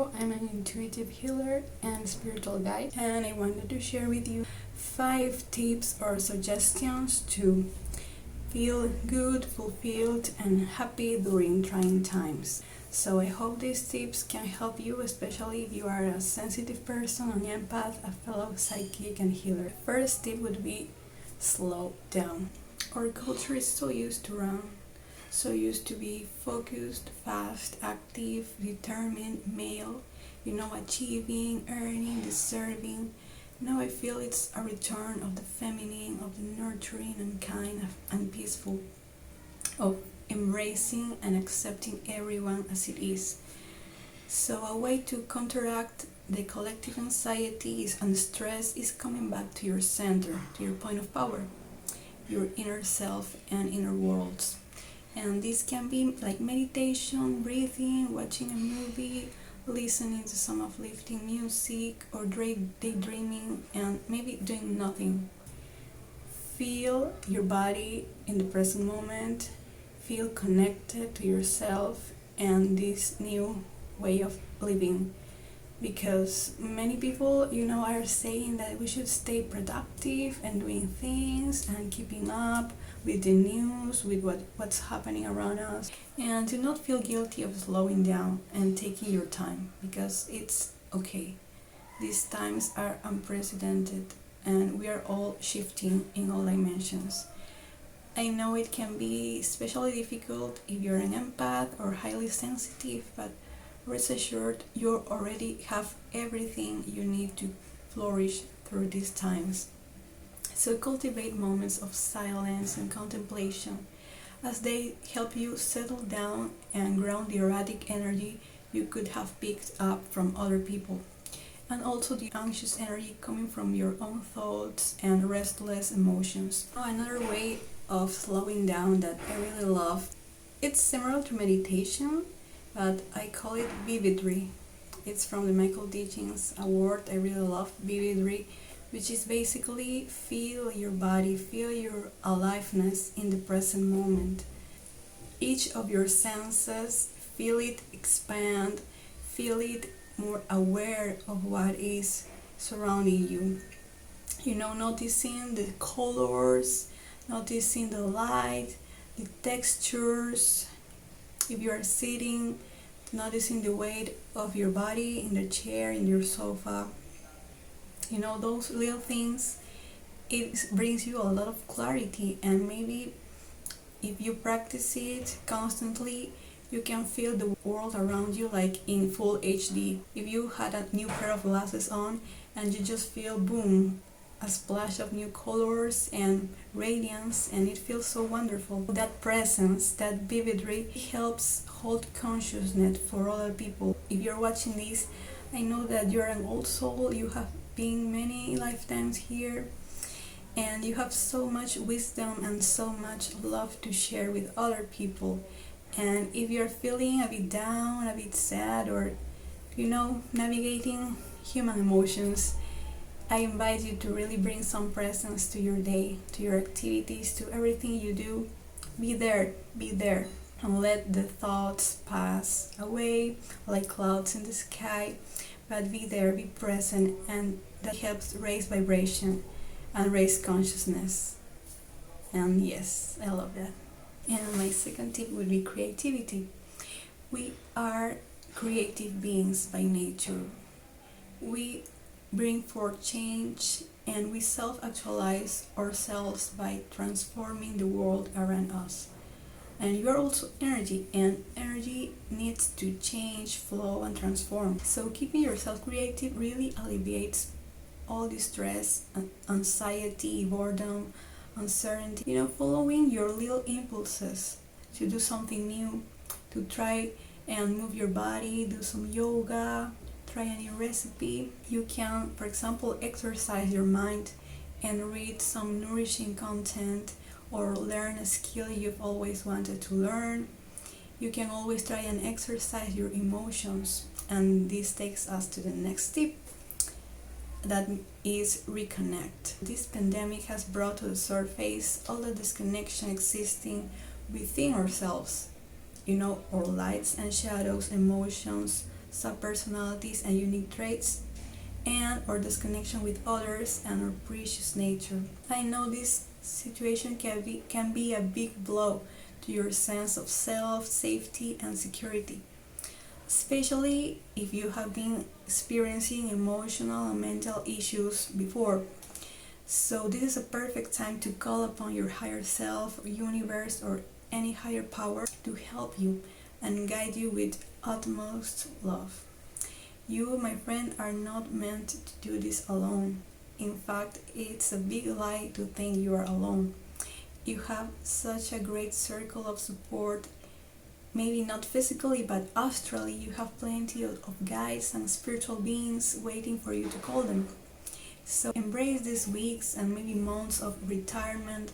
Alejandro. I'm an intuitive healer and spiritual guide, and I wanted to share with you 5 tips or suggestions to feel good, fulfilled, and happy during trying times. So I hope these tips can help you, especially if you are a sensitive person, an empath, a fellow psychic and healer. First tip would be slow down. Our culture is so used to run, so used to be focused, fast, active, determined, male, achieving, earning, deserving. Now I feel it's a return of the feminine, of the nurturing and kind and peaceful, of embracing and accepting everyone as it is. So a way to counteract the collective anxieties and stress is coming back to your center, to your point of power, your inner self and inner worlds. And this can be like meditation, breathing, watching a movie, listening to some uplifting music, or daydreaming, and maybe doing nothing. Feel your body in the present moment, feel connected to yourself and this new way of living. Because many people, are saying that we should stay productive and doing things and keeping up with the news, with what's happening around us, and to not feel guilty of slowing down and taking your time, because it's okay. These times are unprecedented and we are all shifting in all dimensions. I know it can be especially difficult if you're an empath or highly sensitive, but rest assured you already have everything you need to flourish through these times. So cultivate moments of silence and contemplation, as they help you settle down and ground the erratic energy you could have picked up from other people, and also the anxious energy coming from your own thoughts and restless emotions. Another way of slowing down that I really love, it's similar to meditation, but I call it vividry. It's from the Michael Teachings award. I really love vividry, which is basically feel your body, feel your aliveness in the present moment. Each of your senses, feel it expand, feel it more aware of what is surrounding you. Noticing the colors, noticing the light, the textures. If you are sitting, noticing the weight of your body in the chair, in your sofa. Those little things, it brings you a lot of clarity, and maybe if you practice it constantly, you can feel the world around you like in full HD. If you had a new pair of glasses on and you just feel boom, a splash of new colors and radiance, and it feels so wonderful. That presence, that vividry helps hold consciousness for other people. If you're watching this, I know that you're an old soul, you have been many lifetimes here, and you have so much wisdom and so much love to share with other people. And if you're feeling a bit down, a bit sad, or navigating human emotions, I invite you to really bring some presence to your day, to your activities, to everything you do. Be there, and let the thoughts pass away like clouds in the sky, but be there, be present, and that helps raise vibration and raise consciousness. And yes, I love that. And my second tip would be creativity. We are creative beings by nature. We bring forth change, and we self-actualize ourselves by transforming the world around us. And you are also energy, and energy needs to change, flow, and transform. So keeping yourself creative really alleviates all the stress, anxiety, boredom, uncertainty. Following your little impulses to do something new, to try and move your body, do some yoga, try a new recipe. You can, for example, exercise your mind and read some nourishing content, or learn a skill you've always wanted to learn. You can always try and exercise your emotions. And this takes us to the next tip, that is reconnect. This pandemic has brought to the surface all the disconnection existing within ourselves. Our lights and shadows, emotions, subpersonalities and unique traits, and our disconnection with others and our precious nature. I know this situation can be a big blow to your sense of self, safety, and security, especially if you have been experiencing emotional and mental issues before. So this is a perfect time to call upon your higher self, or universe, or any higher power to help you and guide you with utmost love. You, my friend, are not meant to do this alone. In fact, it's a big lie to think you are alone. You have such a great circle of support, maybe not physically, but astrally. You have plenty of guides and spiritual beings waiting for you to call them. So embrace these weeks and maybe months of retirement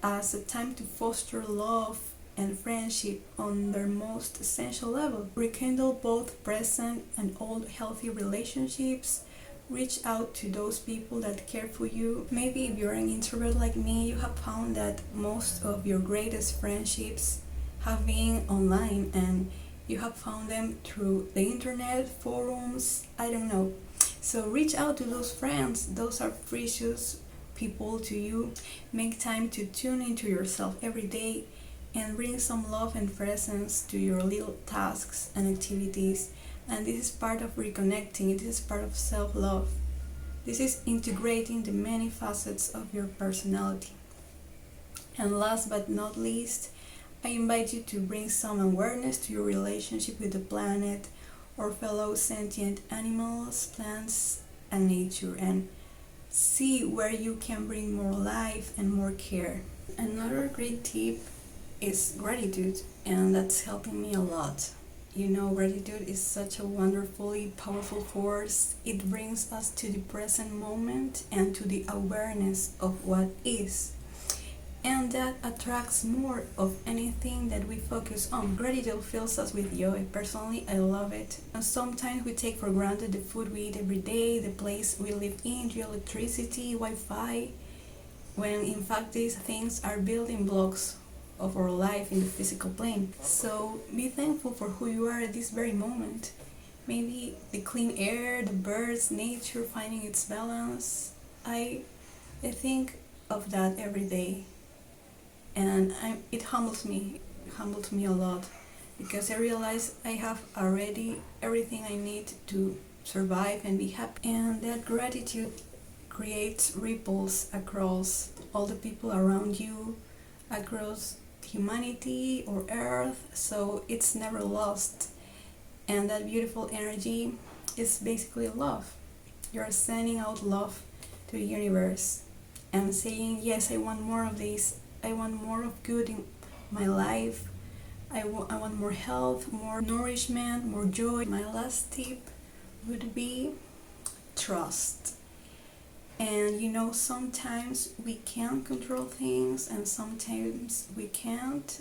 as a time to foster love and friendship on their most essential level. Rekindle both present and old healthy relationships. Reach out to those people that care for you. Maybe if you're an introvert like me, you have found that most of your greatest friendships have been online, and you have found them through the internet, forums, I don't know. So reach out to those friends. Those are precious people to you. Make time to tune into yourself every day and bring some love and presence to your little tasks and activities. And this is part of reconnecting. This is part of self-love. This is integrating the many facets of your personality. And last but not least, I invite you to bring some awareness to your relationship with the planet or fellow sentient animals, plants, and nature, and see where you can bring more life and more care. Another great tip is gratitude, and that's helping me a lot. You know, gratitude is such a wonderfully powerful force. It brings us to the present moment and to the awareness of what is. And that attracts more of anything that we focus on. Gratitude fills us with joy. Personally, I love it. And sometimes we take for granted the food we eat every day, the place we live in, the electricity, Wi-Fi, when in fact these things are building blocks of our life in the physical plane. So be thankful for who you are at this very moment. Maybe the clean air, the birds, nature finding its balance. I think of that every day. And it humbles me a lot, because I realize I have already everything I need to survive and be happy. And that gratitude creates ripples across all the people around you, across humanity or earth, so it's never lost. And that beautiful energy is basically love. You're sending out love to the universe and saying, yes, I want more of this. I want more of good in my life. I want more health, more nourishment, more joy. My last tip would be trust. And you know, sometimes we can control things and sometimes we can't.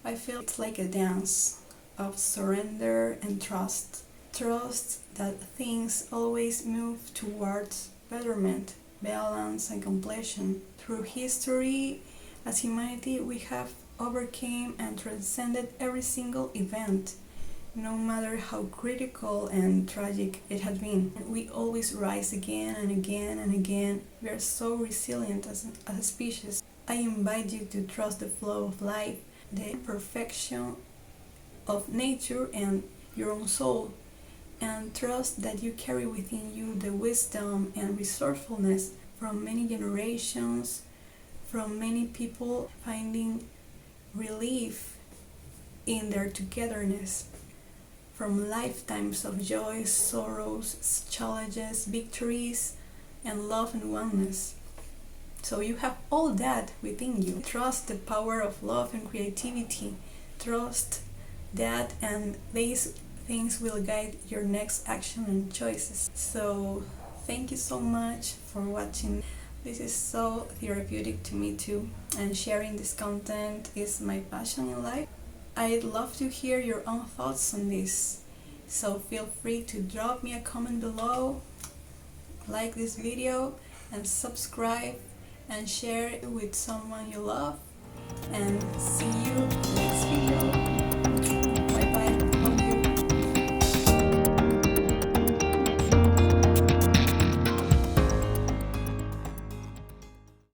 I feel it's like a dance of surrender and trust. Trust that things always move towards betterment, balance, and completion. Through history, as humanity, we have overcame and transcended every single event, no matter how critical and tragic it has been. We always rise again and again and again. We are so resilient as a species. I invite you to trust the flow of life, the perfection of nature and your own soul, and trust that you carry within you the wisdom and resourcefulness from many generations, from many people finding relief in their togetherness, from lifetimes of joy, sorrows, challenges, victories, and love and oneness. So you have all that within you. Trust the power of love and creativity. Trust that, and these things will guide your next action and choices. So thank you so much for watching. This is so therapeutic to me too, and sharing this content is my passion in life. I'd love to hear your own thoughts on this, so feel free to drop me a comment below, like this video, and subscribe and share it with someone you love, and see you later.